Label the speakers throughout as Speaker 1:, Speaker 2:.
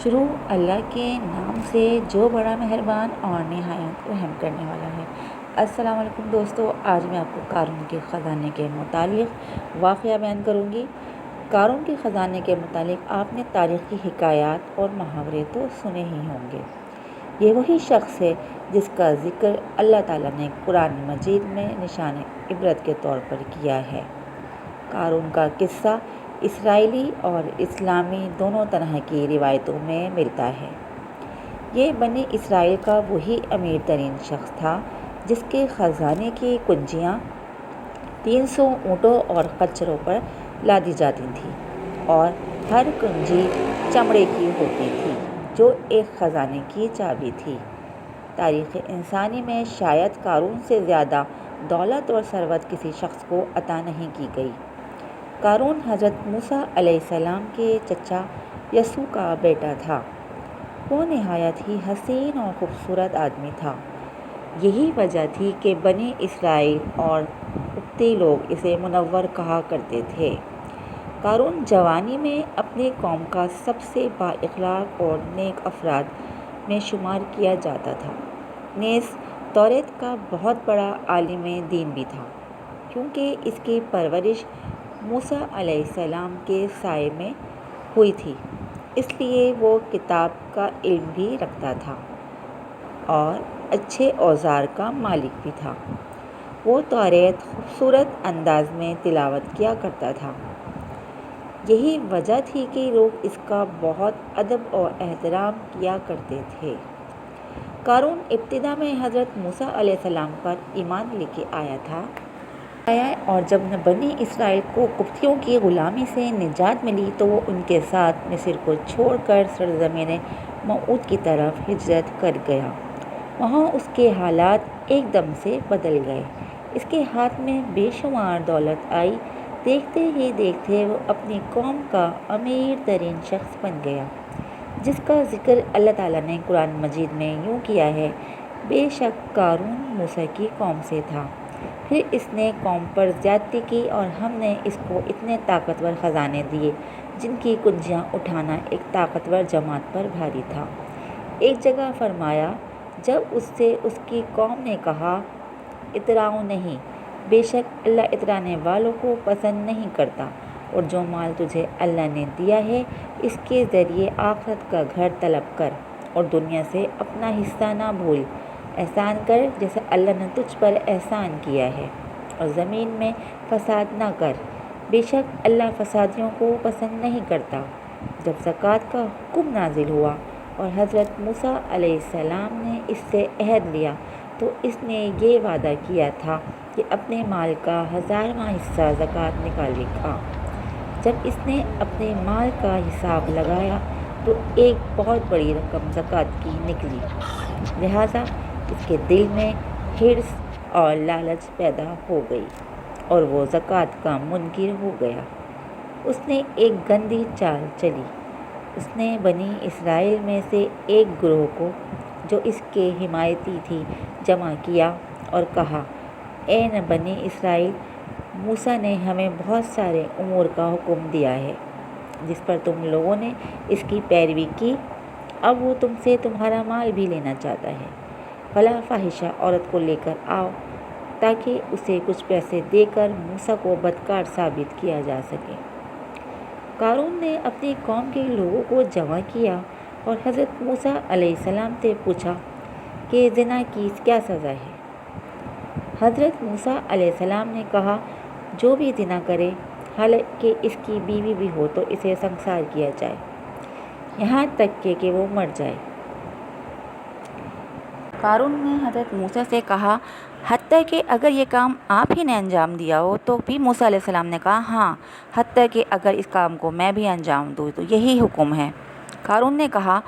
Speaker 1: شروع اللہ کے نام سے جو بڑا مہربان اور نہایت رحم کرنے والا ہے۔ السلام علیکم دوستو، آج میں آپ کو قارون کے خزانے کے متعلق واقعہ بیان کروں گی۔ قارون کے خزانے کے متعلق آپ نے تاریخ کی حکایات اور محاورے تو سنے ہی ہوں گے۔ یہ وہی شخص ہے جس کا ذکر اللہ تعالیٰ نے قرآن مجید میں نشان عبرت کے طور پر کیا ہے۔ قارون کا قصہ اسرائیلی اور اسلامی دونوں طرح کی روایتوں میں ملتا ہے۔ یہ بنی اسرائیل کا وہی امیر ترین شخص تھا جس کے خزانے کی کنجیاں 300 اونٹوں اور خچروں پر لادی جاتی تھیں اور ہر کنجی چمڑے کی ہوتی تھی جو ایک خزانے کی چابی تھی۔ تاریخ انسانی میں شاید قارون سے زیادہ دولت اور ثروت کسی شخص کو عطا نہیں کی گئی۔ قارون حضرت موسیٰ علیہ السلام کے چچا یسوع کا بیٹا تھا۔ وہ نہایت ہی حسین اور خوبصورت آدمی تھا۔ یہی وجہ تھی کہ بنی اسرائیل اور قبطی لوگ اسے منور کہا کرتے تھے۔ قارون جوانی میں اپنی قوم کا سب سے با اخلاق اور نیک افراد میں شمار کیا جاتا تھا، نیز توریت کا بہت بڑا عالم دین بھی تھا۔ کیونکہ اس کی پرورش موسیٰ علیہ السلام کے سائے میں ہوئی تھی، اس لیے وہ کتاب کا علم بھی رکھتا تھا اور اچھے اوزار کا مالک بھی تھا۔ وہ توریت خوبصورت انداز میں تلاوت کیا کرتا تھا۔ یہی وجہ تھی کہ لوگ اس کا بہت ادب اور احترام کیا کرتے تھے۔ قارون ابتدا میں حضرت موسیٰ علیہ السلام پر ایمان لے کے آیا تھا اور جب بنی اسرائیل کو قبطیوں کی غلامی سے نجات ملی تو وہ ان کے ساتھ مصر کو چھوڑ کر سرزمین موعود کی طرف ہجرت کر گیا۔ وہاں اس کے حالات ایک دم سے بدل گئے۔ اس کے ہاتھ میں بے شمار دولت آئی۔ دیکھتے ہی دیکھتے وہ اپنی قوم کا امیر ترین شخص بن گیا، جس کا ذکر اللہ تعالیٰ نے قرآن مجید میں یوں کیا ہے: بے شک قارون موسیٰ کی قوم سے تھا، پھر اس نے قوم پر زیادتی کی اور ہم نے اس کو اتنے طاقتور خزانے دیے جن کی کنجیاں اٹھانا ایک طاقتور جماعت پر بھاری تھا۔ ایک جگہ فرمایا: جب اس سے اس کی قوم نے کہا اتراؤ نہیں، بے شک اللہ اترانے والوں کو پسند نہیں کرتا، اور جو مال تجھے اللہ نے دیا ہے اس کے ذریعے آخرت کا گھر طلب کر اور دنیا سے اپنا حصہ نہ بھول، احسان کر جیسے اللہ نے تجھ پر احسان کیا ہے، اور زمین میں فساد نہ کر، بے شک اللہ فسادیوں کو پسند نہیں کرتا۔ جب زکوٰۃ کا حکم نازل ہوا اور حضرت موسیٰ علیہ السلام نے اس سے عہد لیا تو اس نے یہ وعدہ کیا تھا کہ اپنے مال کا 1000واں حصہ زکوٰۃ نکالے گا۔ جب اس نے اپنے مال کا حساب لگایا تو ایک بہت بڑی رقم زکوٰۃ کی نکلی، لہٰذا اس کے دل میں حرص اور لالچ پیدا ہو گئی اور وہ زکوٰۃ کا منکر ہو گیا۔ اس نے ایک گندی چال چلی۔ اس نے بنی اسرائیل میں سے ایک گروہ کو جو اس کے حمایتی تھی جمع کیا اور کہا: اے بنی اسرائیل، موسیٰ نے ہمیں بہت سارے امور کا حکم دیا ہے جس پر تم لوگوں نے اس کی پیروی کی، اب وہ تم سے تمہارا مال بھی لینا چاہتا ہے۔ فلاں فاحشہ عورت کو لے کر آؤ تاکہ اسے کچھ پیسے دے کر موسیٰ کو بدکار ثابت کیا جا سکے۔ قارون نے اپنی قوم کے لوگوں کو جمع کیا اور حضرت موسیٰ علیہ السلام سے پوچھا کہ زنا کی کیا سزا ہے؟ حضرت موسیٰ علیہ السلام نے کہا: جو بھی زنا کرے حالانکہ اس کی بیوی بھی ہو تو اسے سنسار کیا جائے یہاں تک کہ وہ مر جائے۔ قارون نے حضرت موسیٰ سے کہا: حتیٰ کہ اگر یہ کام آپ ہی نے انجام دیا ہو؟ تو بھی موسیٰ علیہ السلام نے کہا: ہاں، حتیٰ کہ اگر اس کام کو میں بھی انجام دوں تو یہی حکم ہے۔ قارون نے کہا: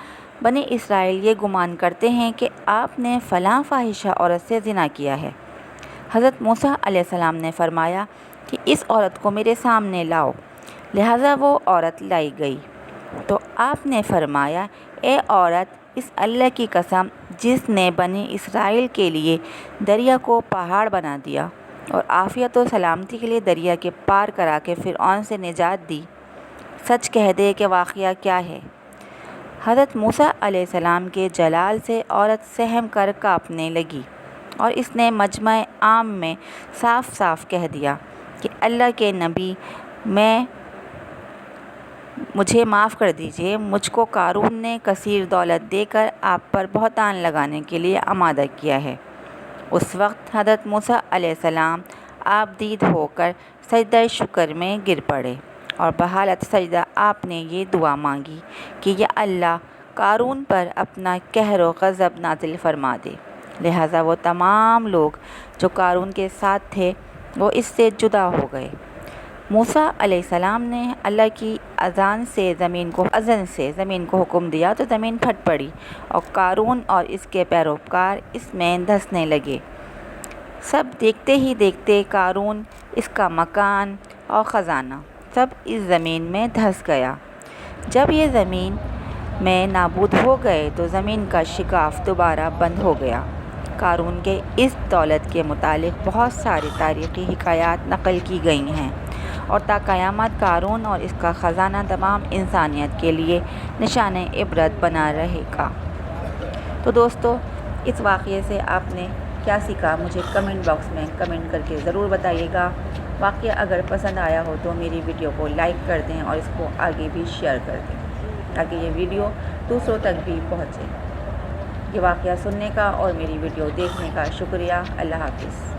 Speaker 1: بنی اسرائیل یہ گمان کرتے ہیں کہ آپ نے فلاں فاحشہ عورت سے زنا کیا ہے۔ حضرت موسیٰ علیہ السلام نے فرمایا کہ اس عورت کو میرے سامنے لاؤ، لہٰذا وہ عورت لائی گئی تو آپ نے فرمایا: اے عورت، اس اللہ کی قسم جس نے بنی اسرائیل کے لیے دریا کو پہاڑ بنا دیا اور عافیت و سلامتی کے لیے دریا کے پار کرا کے فرعون سے نجات دی، سچ کہہ دے کہ واقعہ کیا ہے۔ حضرت موسیٰ علیہ السلام کے جلال سے عورت سہم کر کانپنے لگی اور اس نے مجمع عام میں صاف صاف کہہ دیا کہ اللہ کے نبی، مجھے معاف کر دیجئے، مجھ کو قارون نے کثیر دولت دے کر آپ پر بہتان لگانے کے لیے آمادہ کیا ہے۔ اس وقت حضرت موسیٰ علیہ السلام آبدید ہو کر سجدہ شکر میں گر پڑے اور بحالت سجدہ آپ نے یہ دعا مانگی کہ یا اللہ قارون پر اپنا قہر و غضب نازل فرما دے۔ لہٰذا وہ تمام لوگ جو قارون کے ساتھ تھے وہ اس سے جدا ہو گئے۔ موسیٰ علیہ السلام نے اللہ کی اذن سے زمین کو حکم دیا تو زمین پھٹ پڑی اور قارون اور اس کے پیروکار اس میں دھنسنے لگے۔ سب دیکھتے ہی دیکھتے قارون، اس کا مکان اور خزانہ سب اس زمین میں دھس گیا۔ جب یہ زمین میں نابود ہو گئے تو زمین کا شگاف دوبارہ بند ہو گیا۔ قارون کے اس دولت کے متعلق بہت ساری تاریخی حکایات نقل کی گئی ہیں اور تا قیامت قارون اور اس کا خزانہ تمام انسانیت کے لیے نشان عبرت بنا رہے گا۔ تو دوستو، اس واقعے سے آپ نے کیا سیکھا مجھے کمنٹ باکس میں کمنٹ کر کے ضرور بتائیے گا۔ واقعہ اگر پسند آیا ہو تو میری ویڈیو کو لائک کر دیں اور اس کو آگے بھی شیئر کر دیں تاکہ یہ ویڈیو دوسروں تک بھی پہنچے۔ یہ واقعہ سننے کا اور میری ویڈیو دیکھنے کا شکریہ۔ اللہ حافظ۔